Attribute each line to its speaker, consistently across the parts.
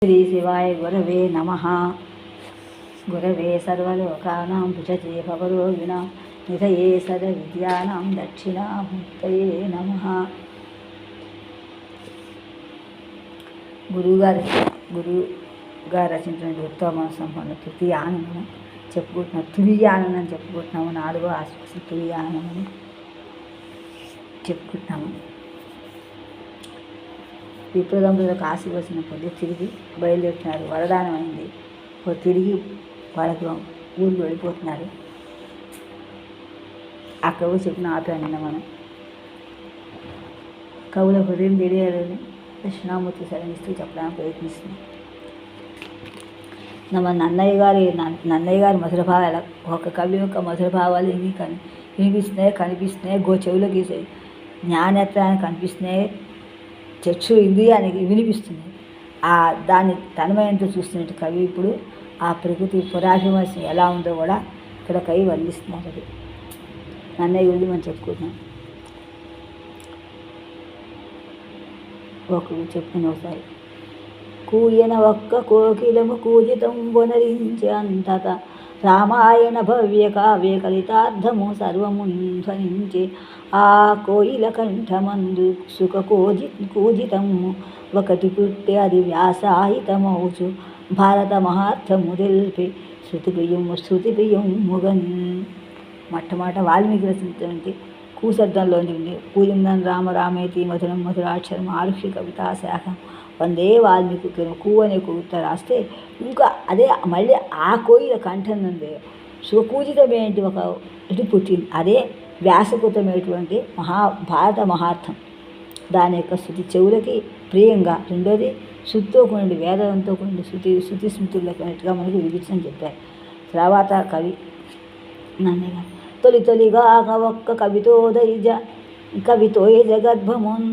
Speaker 1: శ్రీ శివాయ గురవే నమః. గురవే సర్వలోకానాం భుజతే భవరోగిణాం నిధయే సర్వవిద్యానాం దక్షిణామూర్తయే నమః. గురువుగారు రచించిన ఉత్తమ సంపన్న తృతీయ ఆనందం చెప్పుకుంటున్నాం. తురియ ఆనందం చెప్పుకుంటున్నాము. 4వ ఆశ్వాస తురియ ఆనందం చెప్పుకుంటున్నాము. విప్రదంలో కాశీ వచ్చిన పొద్దు తిరిగి బయలుదేరుతున్నారు. వరదానం అయింది. తిరిగి వాళ్ళకి ఊరు వెళ్ళిపోతున్నారు. ఆ కవి చెప్పిన ఆపాను నిన్న మనం. కవుల హృదయం తెలియాలని దక్షిణామూర్తి శరణిస్తూ చెప్పడానికి ప్రయత్నిస్తున్నాం. మన నన్నయ్య గారి మధుర భావాలు, ఒక కవి యొక్క మధుర భావాలు ఇవి వినిపిస్తున్నాయి, కనిపిస్తున్నాయి. చెవులకి జ్ఞానేత్రానికి కనిపిస్తున్నాయి, చక్షు ఇంద్రియానికి వినిపిస్తుంది. దాన్ని తన్మయంతో చూస్తున్నట్టు కవి ఇప్పుడు ఆ ప్రకృతి పురాభిమర్శం ఎలా ఉందో కూడా ఇక్కడ కవి వర్ణిస్తున్నారు. అది నన్నయ్య గురించి మనం చెప్పుకుంటున్నాం. చెప్పుకుని ఒకసారి కూయన ఒక్క కోకిలము కూజితం బొనరించి అంతట రామాయణ భవ్య కావ్య కలితార్థము సర్వము ధ్వనించే ఆ కోయిల కంఠమందు సుఖ కూజితము ఒకటి పుట్టి అది వ్యాసాయితమౌచు భారత మహార్థము తెలిపి శృతిప్రియముగన్. మొట్టమొదట వాల్మీకి రచించినటువంటి కూశబ్దంలోని ఉంది. కూలిందం రామ రామేతి మధురం మధురాక్షరం ఆరుష్య కవితా శాఖం వందే వాల్మీకి. కూ అనే కవిత రాస్తే ఇంకా అదే మళ్ళీ ఆ కోయిల కంఠం ఉంది. సుఖకూజితమైనటువంటి ఒక ఇది పుట్టింది. అదే వ్యాసకృతమైనటువంటి భారత మహార్థం. దాని యొక్క శృతి చెవులకి ప్రియంగా, రెండోది శృతితో కొన్ని వేదంతో కొన్ని శృతి స్మృతులకు అన్నట్టుగా మనకి విభిక్షని చెప్పారు. తర్వాత కవి నన్నయ్య తొలిగా ఒక్క కవితోయ జగద్భమున్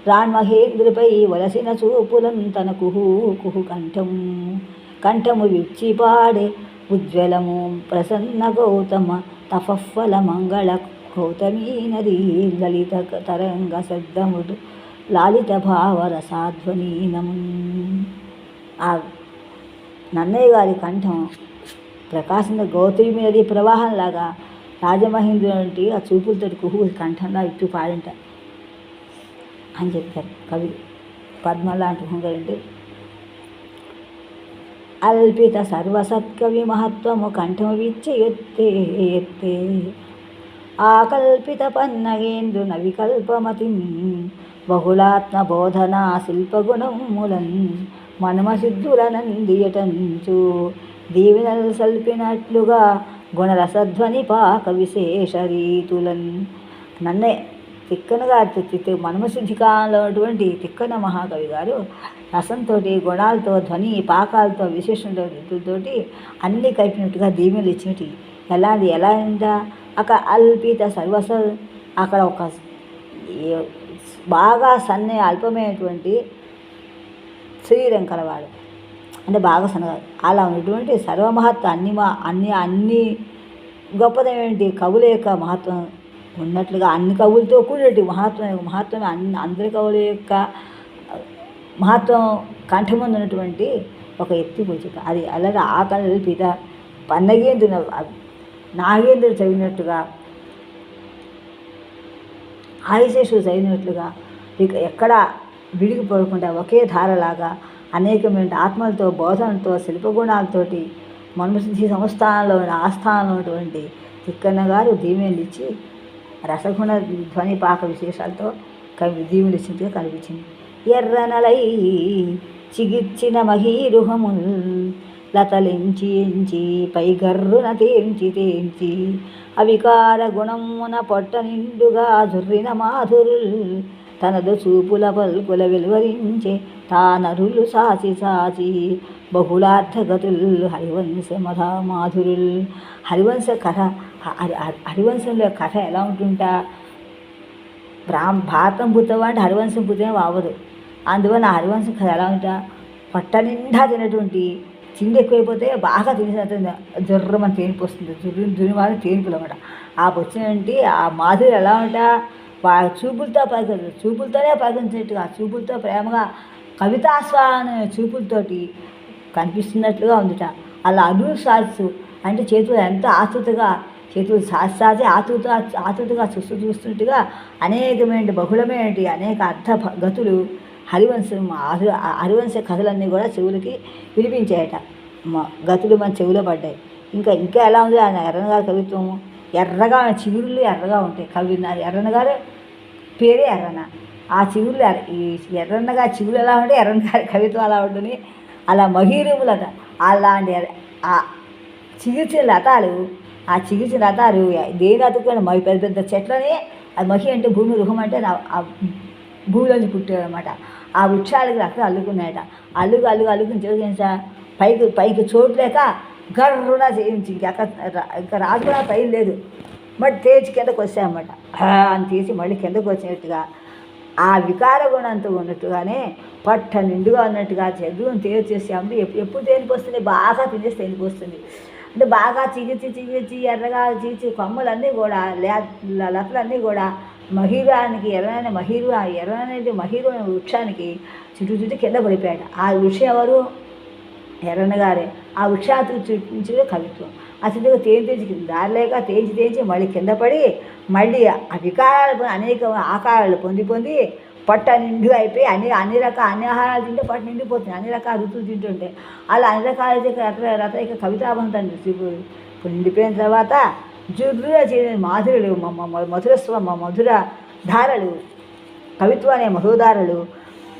Speaker 1: రాణ్మహేంద్రపై వలసిన చూపులను తన కుహు కంఠము విచ్చిపాడే ఉజ్వలము ప్రసన్న గౌతమ తఫఫల మంగళ గౌతమీ నది లలిత తరంగ శబ్దముడు లాలిత భావరసాధ్వనీనము. ఆ నన్నయ్య గారి కంఠం ప్రకాశంగా గౌతమి నది ప్రవాహంలాగా రాజమహేంద్రుడి ఆ చూపులతో కుహు కంఠంలా ఇప్పి పాడింట అని చెప్పారు కవి. పద్మ లాంటి హుంగరంటే అల్పిత సర్వసత్కవి మహత్వము కంఠము విచ్చి ఎత్తే ఆకల్పిత పన్నగేంద్రు నవికల్పమతి బహుళాత్మ బోధనా శిల్పగుణములన్ మనమసిద్ధులనందియటంచు దీవెనలు సల్పినట్లుగా గుణరసధ్వని పాక విశేష రీతులన్. నన్నే తిక్కనగా మనమసిద్ధి కాలంలో ఉన్నటువంటి తిక్కన మహాకవి గారు రసంతో, గుణాలతో, ధ్వని పాకాలతో, విశేషంతో, రీతులతోటి అన్నీ కలిపినట్టుగా దీవెనలు ఇచ్చినట్టు. ఎలా ఉందా అక్కడ అల్పిత అక్కడ ఒక బాగా అల్పమైనటువంటి శరీరం కలవాడు, అంటే బాగా సన్నగా అలా ఉన్నటువంటి సర్వమహత్వం అన్ని గొప్పదైనటువంటి కవుల యొక్క మహత్వం ఉన్నట్లుగా అన్ని కవులతో కూడినటువంటి మహత్వం అందరి కవుల యొక్క మహత్వం కంఠముందు ఉన్నటువంటి ఒక ఎత్తి పూచిక. అది అలాగే ఆకల్పిత పన్నగేంద్రుడు నాగేంద్రుడు చదివినట్టుగా, ఆదిశేషుడు చదివినట్లుగా ఎక్కడ విడిగిపోకుండా ఒకే ధారలాగా అనేకమైన ఆత్మలతో, బోధనతో, శిల్పగుణాలతోటి మనమసిద్ధి సంస్థానంలో ఆస్థానంలో ఉన్నటువంటి తిక్కన్న గారు దీవెనలు ఇచ్చి రసగుణ ధ్వని పాక విశేషాలతో దీవెనలు ఇచ్చినట్టుగా కనిపించింది. ఎర్రనలై చిగిర్చిన మహీరుహముల్ లతలించి పైగర్రున తేంచి అవికార గుణమున పొట్ట నిండుగా జుర్రిన మాధురుల్ తనదు చూపుల పల్కుల వెలువరించే తానరులు సాచి బహుళార్థగతుల్ హరివంశ మాధురుల్. హరివంశ కథ, హరివంశంలో కథ ఎలా ఉంటుంటా, భారతం పుత్తవా అంటే హరివంశం పుత్తమే అవ్వదు. అందువల్ల హరివంశం కథ ఎలా ఉంటా, పొట్ట నిండా తినటువంటి తిండి ఎక్కువైపోతే బాగా తినేసిన జుర్రమని తేనిపు వస్తుంది. దురిమాని తేనిపులు అన్నమాట. ఆ వచ్చినటువంటి ఆ మాధురి ఎలా ఉంటా, చూపులతోనే పలికించినట్టుగా, చూపులతో ప్రేమగా కవితాస్వాన చూపులతోటి కనిపిస్తున్నట్లుగా ఉందిట. అలా అరులు సాధిస్తూ అంటే చేతులు ఎంత ఆతృతగా చేతులు సాచి ఆతృతగా చూస్తుండగా అనేకమైన బహుళమైన అనేక అర్థ గతులు హరివంశ కథలన్నీ కూడా చెవులకి వినిపించాయట. గతులు మన చెవిలో పడ్డాయి. ఇంకా ఇంకా ఎలా ఉంది ఆయన ఎర్రన్న గారి కవిత్వము? ఎర్రగా చిగురులు ఎర్రగా ఉంటాయి. ఎర్రన్న గారు పేరే ఎర్రన్న. ఆ చిగురులు ఈ ఎర్రన్న గారి చిగురు ఎలా ఉంటే ఎర్రన్న గారి కవిత్వం అలా ఉంటుంది. అలా మహీరములట. అలాంటి ఆ చిగిర్చిన లతాలు దేని అతుక్కుని పెద్ద పెద్ద చెట్లని, అది మహి అంటే భూమి రుహం అంటే ఆ భూమిలోంచి పుట్టాడు అనమాట. ఆ వృక్షాలకి రక్తం అల్లుకున్నాయట. అల్లుకుని చేసా పైకి చోటు లేక గర్రున చేయించి ఇంకా రాజు కూడా పైన లేదు, మరి తేచి కిందకు వచ్చాయన్నమాట. అని తీసి మళ్ళీ కిందకు వచ్చినట్టుగా ఆ వికార గుణంతో ఉన్నట్టుగానే పట్ట నిండుగా ఉన్నట్టుగా చదువును తేరు చేసాము. ఎప్పుడు తేలికి వస్తుంది? బాగా తినేసి తేలికి వస్తుంది. అంటే బాగా చిగిర్చి ఎర్రగా చిగిర్చి కొమ్మలన్నీ కూడా లతలన్నీ కూడా మహిరానికి ఎర్రనైన మహిరు వృక్షానికి చుట్టూ కింద పడిపోయాడు. ఆ వృక్షం ఎవరు? ఎర్రన్న గారే. ఆ వృక్షానికి చుట్టించే కవిత్వం. ఆ చుట్టూ తేంచి దారిలేక తేంచి మళ్ళీ కింద పడి మళ్ళీ ఆ వికారాలు అనేక ఆకారాలు పొంది పట్ట నిండుగా అయిపోయి అన్ని ఆహారాలు తింటే పట్టు నిండిపోతుంది. అన్ని రకాల రుచులు తింటుంటే అలా అన్ని రకాల రతయిక కవితాబంధాన్ని ఇప్పుడు నిండిపోయిన తర్వాత జుర్రుగా చేసిన మాధురులు మధుర ధారలు కవిత్వం అనే మధుధారలు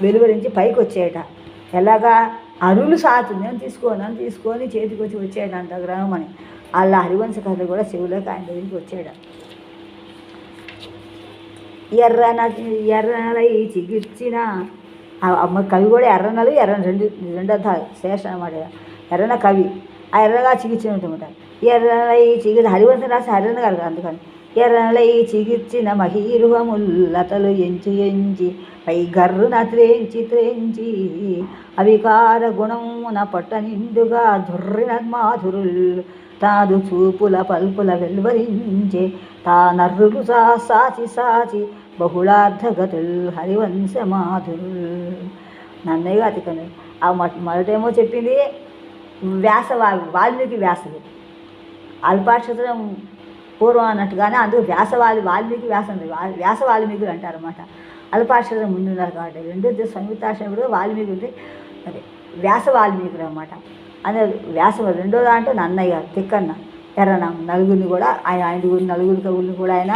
Speaker 1: వెలువరించి పైకి వచ్చాయట. ఎలాగా? అరులు సాతు నన్ను తీసుకొని చేతికి వచ్చాడు అంత గ్రామం అని. అలా హరివంశ కథలు కూడా చెవులోకి ఆయన దగ్గరికి వచ్చాడు. ఎర్రనలై చిగిర్చిన కవి కూడా ఎర్రనలు రెండు అర్థాలు శేషం అన్నమాట. ఎర్రన కవి, ఆ ఎర్రగా చిగిర్చినమాట. ఎర్రనలై హరివంశం రాసి హరిన్న గారు. అందుకని ఎర్రనలై చిగిర్చిన మహీరుహముల్లతలు ఎంచి పై గర్రున త్రేంచి అవికార గుణమున పట్ట నిండుగా ధుర్రిన మాధురుల్ తాదు చూపుల పల్పుల వెలువరించే తా నర్రులు సాచి బహుళార్థగతుల్ హరివంశ మాధురుల్. నన్నయ్య అతికని ఆ మొదటేమో చెప్పింది వాల్మీకి వ్యాసుడు అల్పాక్షరం పూర్వం అన్నట్టుగానే అందుకు వాల్మీకి వ్యాస వాల్మీకులు అంటారన్నమాట. అల్పాక్షరం ముందున్నారు కాబట్టి రెండు సంయుక్తాక్షరుడు వాల్మీకి ఉంటే అదే వ్యాస వాల్మీకులు అన్నమాట. అదే వ్యాసం రెండో దాంట్లో నన్నయ్య తిక్కన్న ఎర్రన నలుగురిని కూడా నలుగురి కవుల్ని కూడా ఆయన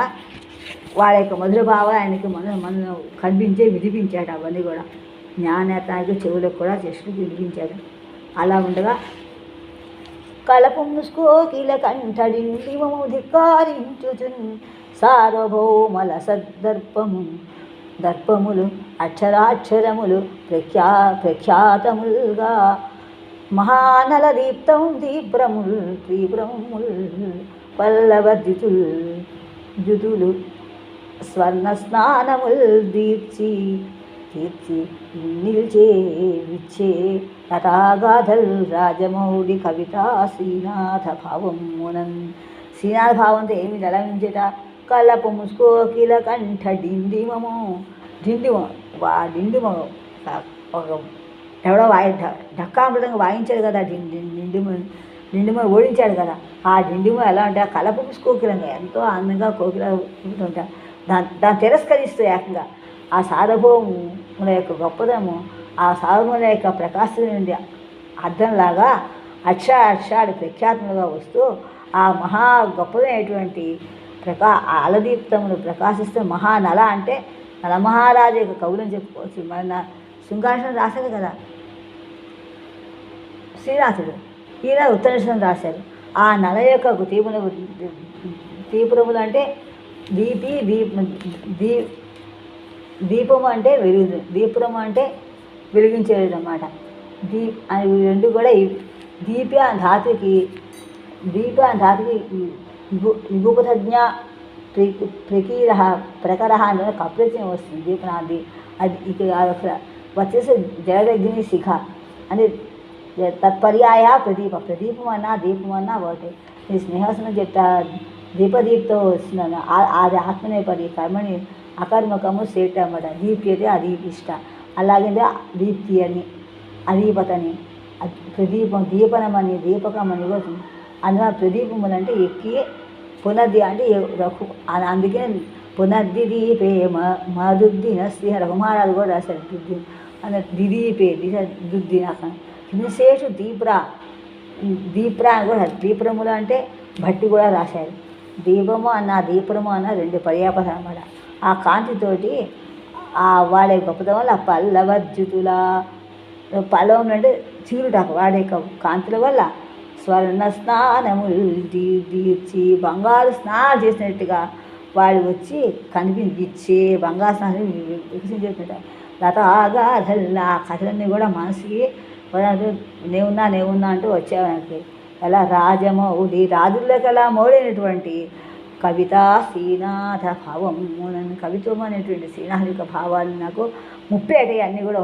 Speaker 1: వాళ్ళ యొక్క మధుర భావాలు ఆయనకి మన కనిపించే వినిపించాడు. అవన్నీ కూడా జ్ఞానేతానికి చెవులకు కూడా చేసి వినిపించాడు. అలా ఉండగా కలపుంసుకోకిల కంఠడిండిమము ధిక్కారించుచున్ సార్వభౌమల దర్పములు అక్షరాక్షరములు ప్రఖ్యాతములుగా మహానల తీవ్రముల్ పల్లవద్యుతుల్ జుతులు స్వర్ణ స్నానముల్ తీర్చి నిల్చే విచ్చే లతాగాధల్ రాజమౌళి కవిత శ్రీనాథ భావమునన్. శ్రీనాథ భావంతో ఏమి జలమించేట? కలపు ముసుకోకిల కంఠ డిండిమము ఎవడో ఢక్కామృతంగా వాయించాడు కదా, డిండిమ ఓడించాడు కదా. ఆ డిండిమ ఎలా అంటే ఆ కలపు ముసుకోకిలంగా ఎంతో అందంగా కోకిల ఉంటుంటా దాన్ని తిరస్కరిస్తూ ఏకంగా ఆ సార్వభౌముల యొక్క గొప్పదనము, ఆ సార్వభౌముల యొక్క ప్రకాశం నుండి అర్థంలాగా అక్షరాలు ప్రఖ్యాతములుగా వస్తూ ఆ మహా గొప్పదైనటువంటి అలదీప్తములు ప్రకాశిస్తూ మహానల అంటే నలమహారాజు యొక్క కవులని చెప్పుకోవచ్చు. మన శృంగారశనం రాశారు కదా శ్రీనాథుడు, ఈయన ఉత్తరాశనం రాశారు. ఆ నల యొక్క తీపురములు అంటే దీపము అంటే వెలుగు, దీపురము అంటే వెలిగించేది అన్నమాట. అవి రెండు కూడా దీప ధాతుకి విభూపతజ్ఞ ప్రకర అని కప్రచయం వస్తుంది. దీపనాది అది ఇక వచ్చేసి జలదగ్ని శిఖ అని తత్పర్యాయ ప్రదీపం అన్నా దీపం అన్నా ఒకటి. ఈ స్నేహవసనం చెప్తా దీపదీప్తో వస్తున్నాను. అది ఆత్మనేపది కర్మని అకర్మకము సేట అన్నమాట. దీప్యతే అదీపిష్ట అలాగే దీప్తి అని, అదీపతని, ప్రదీపం, దీపనమని, దీపకమని కూడా ఉంది. అందులో ప్రదీపములు అంటే ఎక్కి పునర్ది అంటే అందుకే పునర్ది దీపే మధుద్దిన శ్రీ రఘుమారాలు కూడా రాశారు. దుద్ది అన్న దిదీపే దుద్ది నాకు హింసేషు దీప్రా అని కూడా దీపములు అంటే భట్టి కూడా రాశారు. దీపము అన్న దీపము అన్న రెండు పర్యాపదం అన్నమాట. ఆ కాంతితోటి వాడే గొప్పతనం వల్ల పల్లవర్జితుల పల్లవం అంటే చీరుటాకు వాడే కాంతుల వల్ల స్వర్ణ స్నానములు తీర్చి బంగారు స్నానం చేసినట్టుగా వాడు వచ్చి కనిపించే బంగారు స్నానం వికసించేట లతాగాధల్లా కథలన్నీ కూడా మనసుకి నేవున్నా అంటూ వచ్చేవానికి ఎలా రాజమౌళి రాజుల్లోకి ఎలా మౌడైనటువంటి కవితా శ్రీనాథ భావం కవిత్వం అనేటువంటి శ్రీనాథ్ యొక్క భావాలు నాకు ముప్పేటాయి. అన్నీ కూడా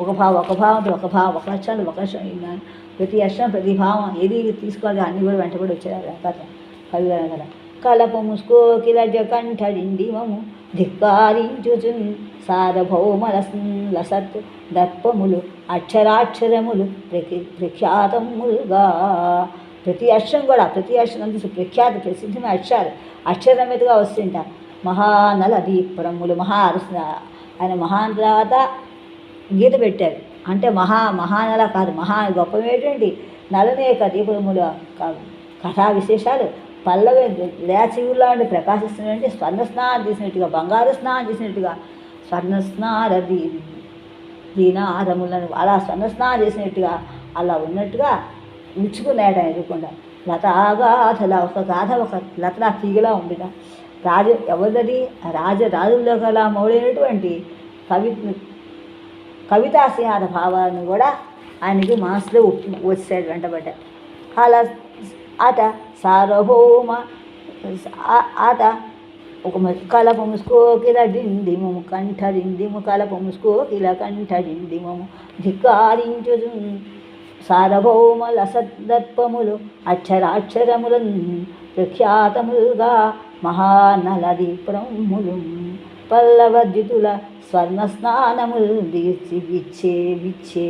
Speaker 1: ఒక భావంతో ఒక అక్షరాలు ఒక అక్షరం ప్రతి అక్షరం ప్రతి భావం ఏది తీసుకోవాలి అన్నీ కూడా వెంటబడి వచ్చారు కథ కవి కదా. కలపు ముస్కోకిల జకంఠడిండిమము ధిక్కారించుచున్ సార్వభౌమలసత్ దర్పములు అక్షరాక్షరములు ప్రఖ్యాతములుగా ప్రతి అక్షరం అందిస్తూ ప్రఖ్యాత ప్రసిద్ధమైన అక్షరం మీదుగా వస్తుంట మహానల దీప్రములు ఆయన మహాన్ తర్వాత గీత పెట్టారు. అంటే మహానల కాదు, గొప్పమైనటువంటి నలనేక దీపముల కథా విశేషాలు పల్లవి లేచివులాంటి ప్రకాశిస్తున్నటువంటి స్వర్ణ స్నానం చేసినట్టుగా బంగారు స్నానం చేసినట్టుగా స్వర్ణస్నార దీనారములను అలా స్వర్ణ స్నానం చేసినట్టుగా అలా ఉన్నట్టుగా మెచ్చుకున్నాడు ఆయన ఎదుర్కొండా. లతాగాథల ఒక గాథ ఒక లతలా తీగలా ఉండిన ఎవరిది రాజుల్లో గల మౌడైనటువంటి కవితాశ్రీనాథ భావాలను కూడా ఆయనకి మనసులో వచ్చాడు వెంటబడ్డాడు. అలా ఆట సార్వభౌమ ఆట ఒక కలప ముసుకోకిల డిండిమము కంఠడిండిము కలప ముసుకోకిల కంఠడిండిమము ధిక్కారించు సార్వభౌమ లసదర్పములు అక్షరాక్షరములను ప్రఖ్యాతములుగా మహానలదీప్రములు పల్లవర్జితుల స్వర్ణ స్నానములు దీర్చి విచ్చే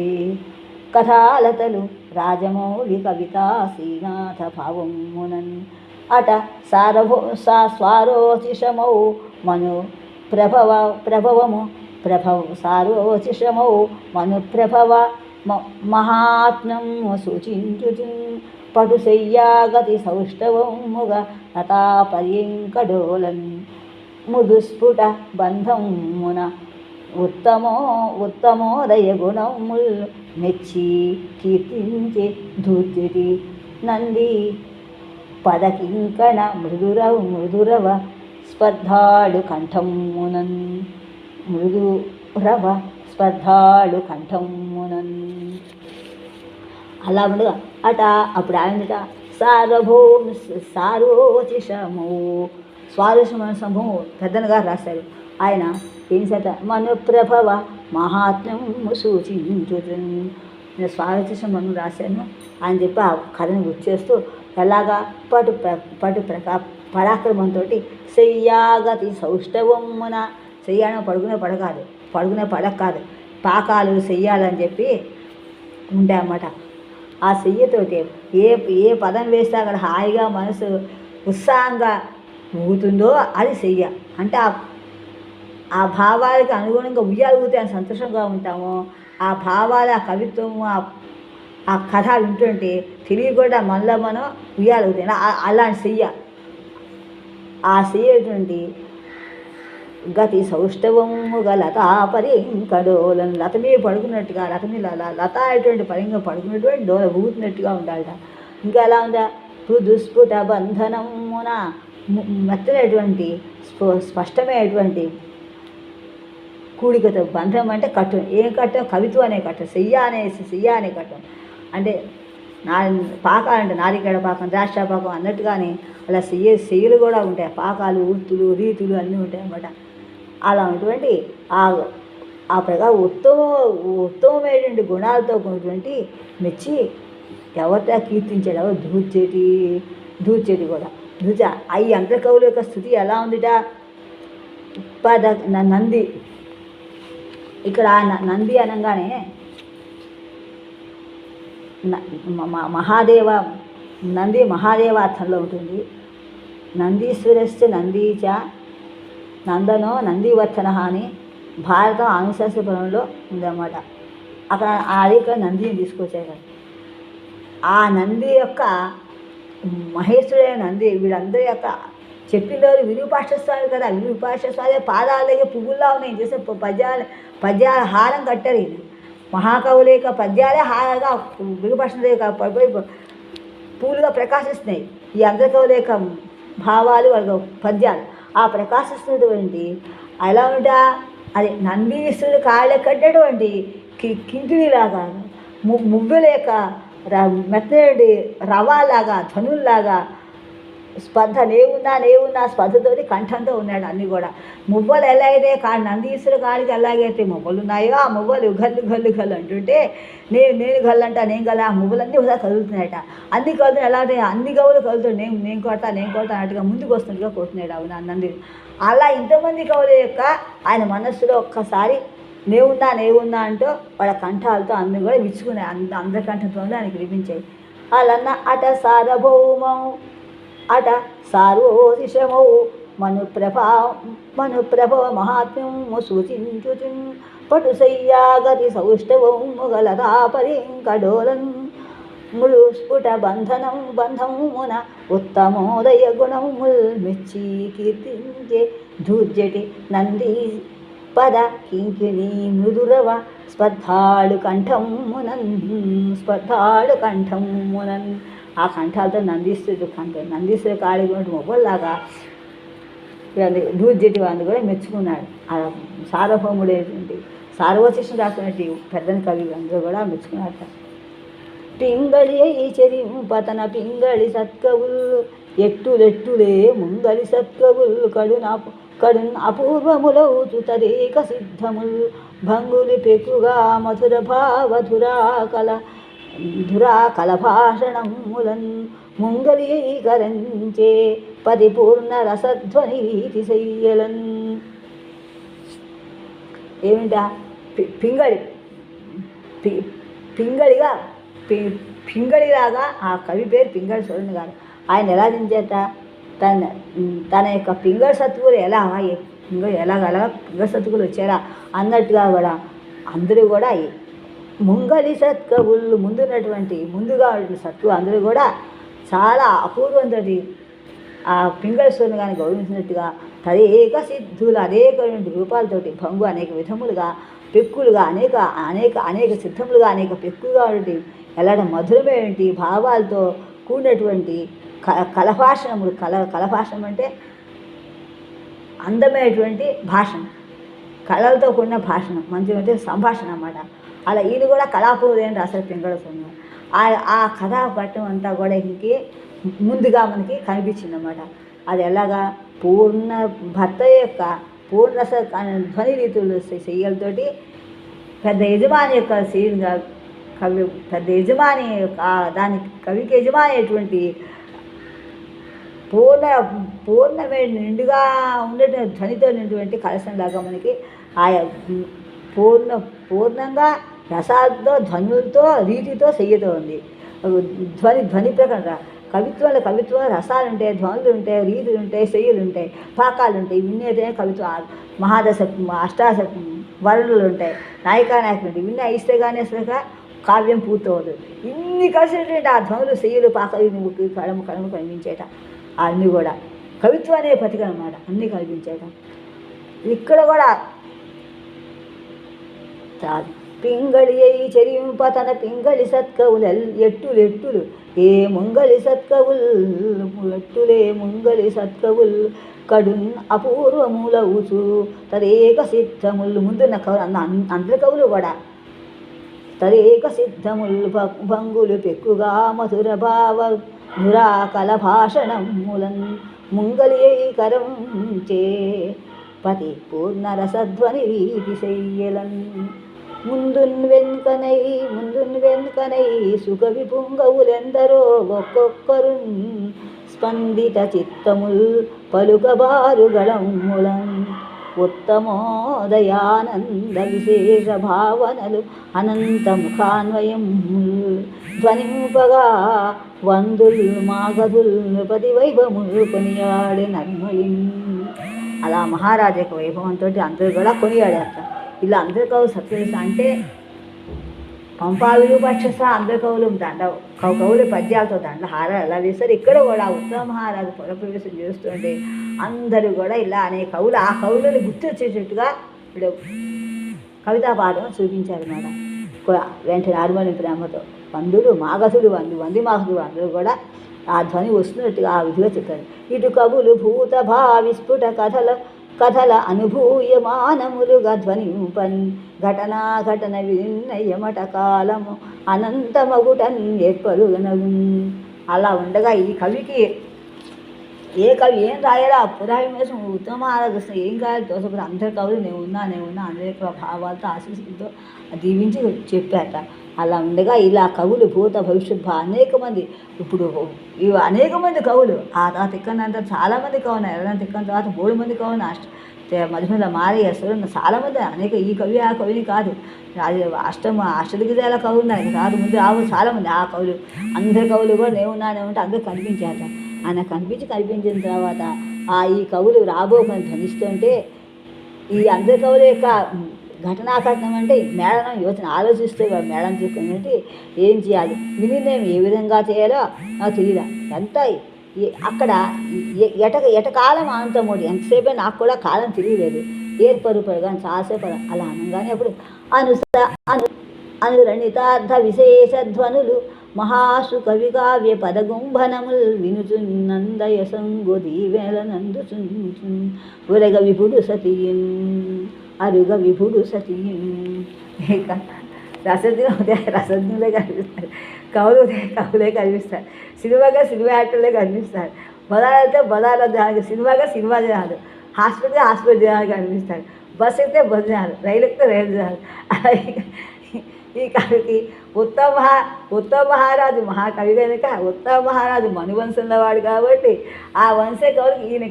Speaker 1: కథాలతలు రాజమౌళి కవితా శ్రీనాథ భావమునన్ అట స్వారోచిషమౌ మను ప్రభవము సారోచిషమౌ మను ప్రభవ మహాత్మ్యము సూచించు పటుశయ్యాగతి సౌష్ఠవముగా లతాపర్యంకడోలన్ ముదుస్ఫుట బంధమున ఉత్తమోదయ గుణముల్ మెచ్చి కీర్తించి ధూర్తి నంది పదకింకణ మృదురవ స్పర్ధాడు కంఠమునన్ అలా ఉండగా అట అప్పుడు ఆయనట స్వారోచిషము సంభవం పెద్దనగా రాశారు. ఆయన ఏం చేత మనుప్రభవ మహాత్మ్యము సూచించు స్వారోచిషమను రాశాను ఆయన చెప్పి ఆ కథను గుర్తు చేస్తూ ఎలాగా పరాక్రమంతో శయ్యాగతి సౌష్ఠవమున చెయ్యడం పడుకునే పడక కాదు పాకాలు చెయ్యాలని చెప్పి ఉండే అన్నమాట. ఆ చెయ్యతోటి ఏ పదం వేస్తే అక్కడ హాయిగా మనసు ఉత్సాహంగా ఊగుతుందో అది చెయ్య. అంటే ఆ భావాలకి అనుగుణంగా ఉయ్యాలు ఊగితే సంతోషంగా ఉంటాము. ఆ భావాలు ఆ కవిత్వము ఆ కథ వింటుంటే తెలియకుండా మనలో మనం ఉయ్యాలు ఊగుతాయి. అలాంటి చెయ్య ఆ చెయ్యేటువంటి గతి సౌష్ఠవముగా లతాపరింకడోలను లత మీద పడుకున్నట్టుగా లత అటువంటి పరంగా పడుకున్నటువంటి డోల ఊగుతున్నట్టుగా ఉండాలట. ఇంకా ఎలా ఉందా దుస్ఫుట బంధనమున మెత్తనటువంటి స్పష్టమైనటువంటి కూడికతో బంధం అంటే కట్టం. ఏం కట్టం? కవిత్వం అనే కట్టం. చెయ్య అనే కట్టం అంటే పాకాలంటే నారికేళ పాకం ద్రాక్ష పాకం అన్నట్టుగానే అలా చెయ్యలు కూడా ఉంటాయి. పాకాలు వృత్తులు రీతులు అన్నీ ఉంటాయి అన్నమాట. అలా ఉన్నటువంటి ఆ ప్రకారం ఉత్తమమైనటువంటి గుణాలతో ఉన్నటువంటి మెచ్చి ఎవరితో కీర్తించాడు ఎవరు దూర్చేటి కూడా ఈ అంతర్కవుల యొక్క స్థితి ఎలా ఉందిట నంది ఇక్కడ నంది అనగానే మహాదేవ, నంది మహాదేవ అర్థంలో ఉంటుంది. నందీశ్వరస్య నందీచ నందనో నందివర్ధన అని భారతం అనుశాసనపురంలో ఉందన్నమాట. అక్కడ అది ఇక్కడ నందిని తీసుకొచ్చారు. ఆ నంది యొక్క మహేశ్వరుడైన నంది వీళ్ళందరి యొక్క చెప్పిందెవరు? విరూపాక్ష స్వామి కదా. విరూపాక్ష స్వామి పాదాల దగ్గర పువ్వుల్లా ఉన్నాయి. చేసే పద్యాల హారం కట్టారు. ఇది మహాకవుల యొక్క పద్యాలే హారంగా విరూపాక్ష పూలుగా ప్రకాశిస్తున్నాయి. ఈ అందకవుల యొక్క భావాలు వాళ్ళ పద్యాలు ఆ ప్రకాశిస్తున్నటువంటి ఎలా ఉంటా అది నందీశ్వరుడు కాళ్ళ కట్టేటువంటి కింకిణిలాగా మువ్వెల యొక్క మెత్తటి రవాలాగా ధనుల్లాగా స్పర్ధ నేవున్నా స్పర్ధతోటి కంఠంతో ఉన్నాడు. అన్నీ కూడా మువ్వలు ఎలా అయితే నందీశ్వరుడు కాడికి ఎలాగైతే మువ్వలు ఉన్నాయో ఆ మువ్వలు గల్లు గల్లు గల్లు అంటుంటే నేను గల్లంటా నేను గల్ల ఆ మువ్వలన్నీ ఒకసారి కదులుతున్నాయట. అన్ని కదులు ఎలా అంటే అన్ని గవులు కదులుతాడు. నేను కొడతా అన్నట్టుగా ముందుకు వస్తున్నట్టుగా కొడుతున్నాడు అవును నంది. అలా ఇంతమంది కవుల యొక్క ఆయన మనస్సులో ఒక్కసారి నేవున్నా అంటూ వాళ్ళ కంఠాలతో అన్ని కూడా విచ్చుకున్నాయి. అందరి కంఠంతో ఆయనకి వినిపించాయి. అలాన్న అట సార్వభౌమం అట సార్వోదిశమౌ మనుప్రభవ మహాత్మ్యము సూచించుచు పటుశయ్యాగతి సౌష్ఠవం ముగలతాపరిం కడోలం ములు స్ఫుట బంధమున ఉత్తమోదయ గుణముల్ మెచ్చి కీర్తించే ధూర్జటి నంది పద కింకిణి మృదురవ స్పర్ధాళు కంఠమునన్ ఆ కంఠాలతో నందీశ్వరుడు కాడికి మొబల్లాగా ధూర్జటి వాడిని కూడా మెచ్చుకున్నాడు. ఆ సార్వభౌముడేటువంటి సార్వశిష్ణుడు రాసినట్టు పెద్దని కవి అందరూ కూడా మెచ్చుకున్నారట. పింగళి చెరింపతన పింగళి సత్కవుల్ ఎట్టులెట్టులే ముంగలి సత్కవుల్ కడున్ అపూర్వములవుచు తదేక సిద్ధముల్ భంగులి పెక్కుగా మధుర ధురా కలభాషణములన్ ముంగలీకరించే పరిపూర్ణ రసధ్వని రీతి శయ్యలన్. ఏమిటా పింగళిలాగా ఆ కవి పేరు పింగళి సూర్యుని గారు. ఆయన ఎలా దించేట తన యొక్క పింగళ సత్తువులు ఎలాగ పింగళ సత్తువులు వచ్చారా అన్నట్టుగా కూడా అందరూ కూడా ముంగలి సత్కవులు ముందుగా ఉన్నటువంటి సత్తువు అందరూ కూడా చాలా అపూర్వంతో ఆ పింగళ సూర్యుని కానీ గౌరవించినట్టుగా తదేక సిద్ధులు అనేకటువంటి రూపాలతోటి భంగు అనేక విధములుగా పెక్కులుగా అనేక సిద్ధములుగా అనేక పెక్కులుగా ఉన్నటువంటి ఎలాంటి మధురమైనటువంటి భావాలతో కూడినటువంటి కలభాషణములు. కలభాషణం అంటే అందమైనటువంటి భాషణ, కళలతో కూడిన భాషణం, మంచిగా సంభాషణ అన్నమాట. అలా ఈయన కూడా కళాపూర్వం రాశారు పింగళ సూర్యుని. ఆ కథాపట్టం అంతా కూడా ఇంకే ముందుగా మనకి కనిపించింది అన్నమాట. అది ఎలాగా భర్త యొక్క పూర్ణరస ధ్వని రీతులు చెయ్యలతోటి పెద్ద యజమాని యొక్క పెద్ద యజమాని దానికి కవికి యజమాని అయినటువంటి పూర్ణమైన నిండుగా ఉండేటువంటి ధ్వనితో ఉన్నటువంటి కలశంలాగా మనకి ఆయా పూర్ణంగా రసాలతో ధ్వనులతో రీతితో చెయ్యతో ఉంది. ధ్వని ప్రకారం కవిత్వం రసాలు ఉంటాయి, ధ్వనులు ఉంటాయి, రీతులు ఉంటాయి, శయ్యలు ఉంటాయి, పాకాలు ఉంటాయి. ఇవన్నీ అయితే కవిత్వం మహాదశ అష్టాదశ వర్ణులు ఉంటాయి, నాయకులు ఉంటాయి. ఇవన్నీ అయిస్తే కానీ అసలు కావ్యం పూర్తవదు. ఇన్ని కలిసినటువంటి ఆ ధ్వనులు శయ్యలు పాకాలు కడము కనిపించేట అన్నీ కూడా కవిత్వం అనే పతిక అన్నమాట. అన్నీ కనిపించేట ఇక్కడ కూడా పింగళి చెరింప తన పింగళి సత్కవులు ఎట్టులు ఏ ముంగలి సత్కవుల్ కడున్ అపూర్వములవుచు తదేక సిద్ధములు. ముందున్న కవులు అందరి కవులు కూడా తదేక సిద్ధములు భంగులు పెక్కుగా మధుర ధురా కలభాషణములన్ ముంగలీకరంచే పతి పూర్ణరసధ్వని రీతి శయ్యలన్. ముందున్ వెన్కనై సుకవి పుంగవులెందరో ఒక్కొక్కరున్ స్పందిత చిత్తముల్ పలుకబారుగళములన్ ఉత్తమోదయానంద విశేష భావనలు అనంత ముఖాన్వయం ధ్వనింపగా వందుల్ మాగధుల్ నృపతి వైభవములు కొనియాడే నర్మలిన్. అలా మహారాజు యొక్క వైభవంతో అందరూ కూడా కొనియాడారు. ఇలా అందరి కవులు సత్యవశ అంటే పంపా విరూపాక్షస అందరి కవులు కవులు పద్యాలతో దండ హారాలు ఎలా వేస్తారు. ఇక్కడ కూడా ఉత్తమ మహారాజు పురప్రవేశం చేస్తుంటే అందరూ కూడా ఇలా అనే కవులు ఆ కవులను గుర్తొచ్చేటట్టుగా ఇప్పుడు కవితా పాఠం చూపించారు మేడం. వెంటనే ఆరుమని ప్రేమతో వందులు మాగధులు వంది మాగధులు అందరూ కూడా ఆ ధ్వని వస్తున్నట్టుగా ఆ విధిగా చెప్పారు. ఇటు కవులు భూత భావిస్ఫుట కథల అనుభూయమానములుగా ధ్వనింపన్ ఘటన విన్నయమట కాలము అనంతమగుటన్ ఏర్పరుగనగు. అలా ఉండగా ఈ కవికి ఏ కవి ఏం రాయాలా పురావేశం ఉత్తమ ఆరాధన ఏం కాయాలి తోసపోతే అందరి కవులు నేను ఉన్నా అందరి భావాలతో ఆశీస్సులతో దీవించి చెప్పారట. అలా ఉండగా ఇలా కవులు భూత భవిష్యత్ అనేక మంది ఇప్పుడు ఇవి అనేక మంది కవులు ఆ తర్వాత తిక్కనంత చాలామంది కవులు ఎవరైనా తిక్కన తర్వాత 3 మంది కవులు మధ్యమధ్య మారేస్తారు చాలామంది అనేక ఈ కవి ఆ కవిని కాదు అష్టదిగ్గజాల కవులు ఉన్నాయి తర్వాత ముందు చాలామంది ఆ కవులు అందరి కవులు కూడా నేనున్నానే ఉంటే అందరూ కనిపించారట. ఆయన కనిపించిన తర్వాత ఈ కవులు రాబోకని ధ్వనిస్తుంటే ఈ అందరి కవుల యొక్క ఘటనాకథనం అంటే మేళనం యువతను ఆలోచిస్తూ మేళం చేసుకున్నట్టు ఏం చేయాలి వినిర్ణయం ఏ విధంగా చేయాలో నాకు తెలియదా ఎంత అక్కడ ఎటకాలం అంతమోడి ఎంతసేపే నాకు కూడా కాలం తెలియలేదు ఏర్పరుపరుగా చాలాసేపు అలా అనగానే అప్పుడు అనురణితార్థ విశేషధ్వనులు మహాసు కవి కావ్య పదగుంభనముల్ వినుచున్నందయ సంగు దీవేల నందుచు ఉరగ విభుడు సతీయన్ అరుగ విభుడు సతీయన్. రసజ్ఞులే కనిపిస్తారు, కవులే కనిపిస్తారు, సినిమాగా సినిమా యాక్టర్లే కనిపిస్తారు, బదాలైతే బదాల జనాలు, సినిమాగా సినిమా జనాలు, హాస్పిటల్ జనాలు కనిపిస్తారు, బస్సు అయితే బస్సు జనాలు, రైలు ఎక్కితే రైలు జనాలు. ఈ కవికి ఉత్తమ మహారాజు మహాకవి కనుక ఉత్తమ మహారాజు మనువంశంలో వాడు కాబట్టి ఆ వంశ కవులకి ఈయన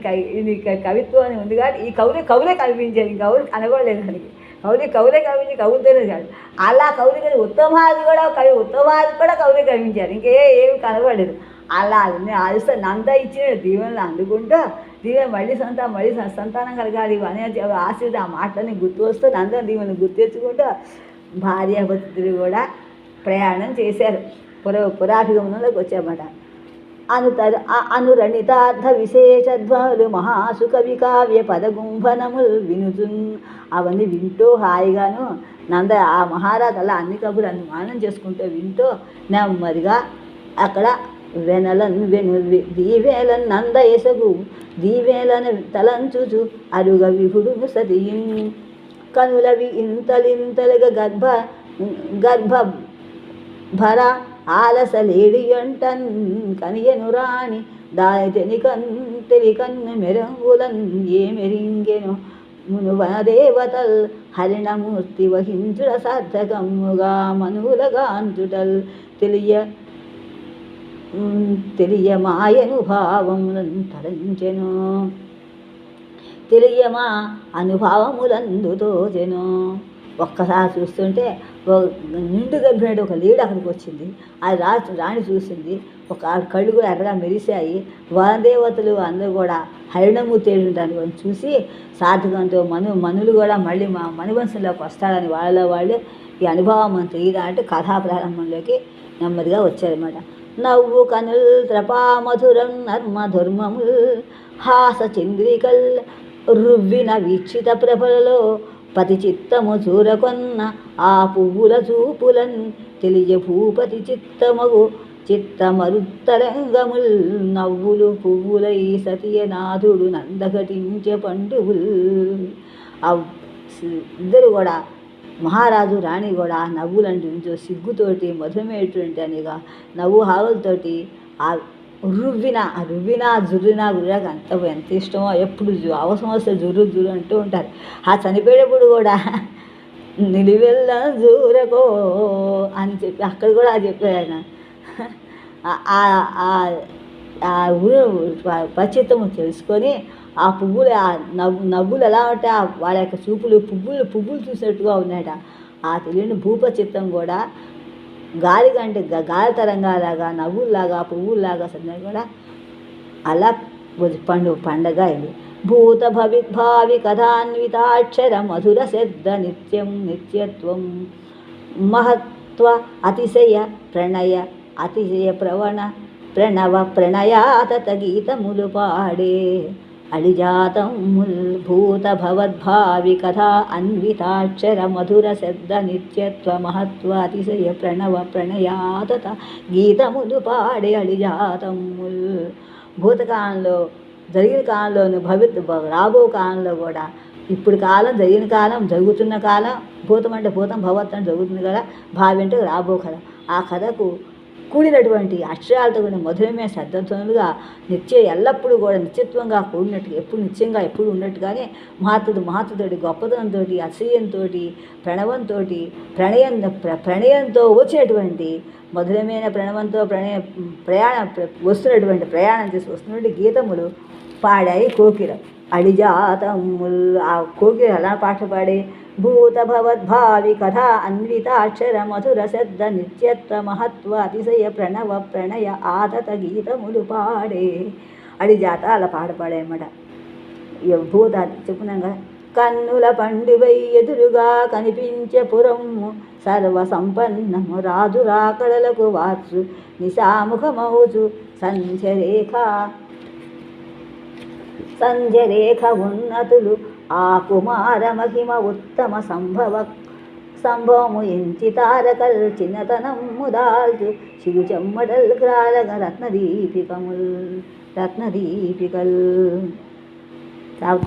Speaker 1: కవిత్వం అని ఉంది కాబట్టి ఈ కవులే కనిపించారు. ఈ కవులు కనబడలేదు దానికి కవులే కవించి కవులతోనే కాదు అలా కవులు కానీ ఉత్తమహారాజు కూడా కవులే కవించారు. ఏమి కనబడలేదు. అలా ఆదిస్తే నంద ఇచ్చిన దీవెనలు అందుకుంటూ దీవెన మళ్ళీ సంతానం కలగాలి అనే ఆశీర్వాద ఆ మాటలని గుర్తు వస్తూ నంద దీవెనలు గుర్తు తెచ్చుకుంటూ భార్యాభర్తలు కూడా ప్రయాణం చేశారు. పురాభిగమనంలోకి వచ్చామట. అనురణితార్థ విశేషధ్వనులు మహాసు కవి కావ్య పదగుంభనములు వినుచున్ అవన్నీ వింటూ హాయిగాను నంద ఆ మహారాజు అలా అన్ని కబులు అన్ని మానం చేసుకుంటూ వింటూ నెమ్మదిగా అక్కడ దీవేలను నంద ఎసగు దీవేలను తలంచుచు అరుగ విభుడును సతీన్ కనులవి ఇంతలింతలుగా గర్భ భర ఆలసలేడియంటన్ కనియను రాణి తెలికన్ను మెరంగులన్ మెరింగెను మునువదేవతల్ హరిణమూర్తి వహించుడ సార్థకముగా మనువులగాంతుటల్ తెలియ మాయను భావములను తలంచెను తెలియమా అనుభావములందు తోచెను. ఒక్కసారి చూస్తుంటే నిండు గర్భిణుడు ఒక లీడు అక్కడికి వచ్చింది. అది రాణి చూసింది. ఒక కళ్ళు కూడా ఎర్రగా మెరిశాయి. వనదేవతలు అందరూ కూడా హరిణమూర్తి దాన్ని చూసి సార్థకంతో మనులు కూడా మళ్ళీ మా మనువంశంలోకి వస్తాడని వాళ్ళు ఈ అనుభవం అని తెలియదా అంటే కథా ప్రారంభంలోకి నెమ్మదిగా వచ్చారన్నమాట. నవ్వు కనుల్ త్రపా మధురం నర్మధర్మముల్ హాస చంద్రికల్ రువ్విన వీక్షిత ప్రభలలో పతి చిత్తము చూరకొన్న ఆ పువ్వుల చూపులన్ తెలియ భూపతి చిత్తమరుత్తరంగముల్ నవ్వులు పువ్వులై సతీయనాథుడు నందఘటించే పండుగుల్. ఇద్దరు కూడా మహారాజు రాణి కూడా నవ్వులంటూ సిగ్గుతోటి మధురమైనటువంటి అనేక నవ్వు హావులతోటి ఆ రువ్విన జుర్రినా గుర్రాకు ఎంత ఇష్టమో ఎప్పుడు అవసరం వస్తే జుర్రు అంటూ ఉంటారు. ఆ చనిపోయేటప్పుడు కూడా నిలువెల్ల జూరకో అని చెప్పి అక్కడ కూడా అది చెప్పారు ఆయన. ఆ ఊరు పచిత్తము తెలుసుకొని ఆ పువ్వులు ఆ నవ్వులు ఎలా ఉంటాయి, వాళ్ళ యొక్క చూపులు పువ్వులు చూసినట్టుగా ఉన్నాయట. ఆ తెలియని భూప చిత్తం కూడా గాలి కంటే గాలి తరంగాలాగా, నవ్వుల్లాగా, పువ్వుల్లాగా సందర్భం కూడా అలా పండగ ఇది. భూత భవిద్భావి కథాన్వితాక్షర మధుర శబ్ద నిత్యం నిత్యత్వం మహత్వ అతిశయ ప్రణయ అతిశయ ప్రణవ ప్రణయాతత గీతములు పాడే అడిజాతముల్ భూత భవద్భావి కథా అన్వితాక్షర మధుర శబ్ద నిత్యత్వ మహత్వ అతిశయ ప్రణవ ప్రణయాతత గీతములు పాడే అడిజాతముల్. భూతకాలంలో జరిగిన కాలంలోను రాబో కాలంలో కూడా, ఇప్పుడు కాలం జరిగిన కాలం జరుగుతున్న కాలం, భూతం అంటే భూతం, భవత్ అంటే జరుగుతుంది కదా, భావి అంటే రాబో కథ. ఆ కథకు కూడినటువంటి అక్షరాలతో కూడిన మధురమైన శబ్దధ్వనులుగా ఎల్లప్పుడూ కూడా నిత్యత్వంగా కూడినట్టుగా, ఎప్పుడు నిత్యంగా ఎప్పుడు ఉన్నట్టుగానే మహత్తుతోటి గొప్పతనంతో అసహ్యంతో ప్రణవంతో ప్రణయంతో వచ్చినటువంటి మధురమైన ప్రణవంతో ప్రయాణం చేసి వస్తున్నటువంటి గీతములు పాడాయి కోకిల. అడిజాతముల్. ఆ కోకిల ఎలా పాట పాడే? భూత భవద్భావి కథ అన్వితాక్షర మధుర శబ్ద నిత్యత్వ మహత్వ అతిశయ ప్రణవ ప్రణయ ఆతత గీతములు పాడే. అడిజాత అలా పాడే అన్నమాట. భూత చెప్పున్నాం కదా. కన్నుల పండువై ఎదురుగా కనిపించే పురము సర్వ సంపన్నము రాజు రాకడలకు వార్చు నిశాముఖమౌచు సంధ్యరేఖ ఉన్నతులు ఆ కుమార మహిమ ఉత్తమ సంభవము ఎంచి తారకల్ చిన్నతనము దాల్చు సిగు చెమ్మడల్ గ్రాలగ రత్నదీపికల్.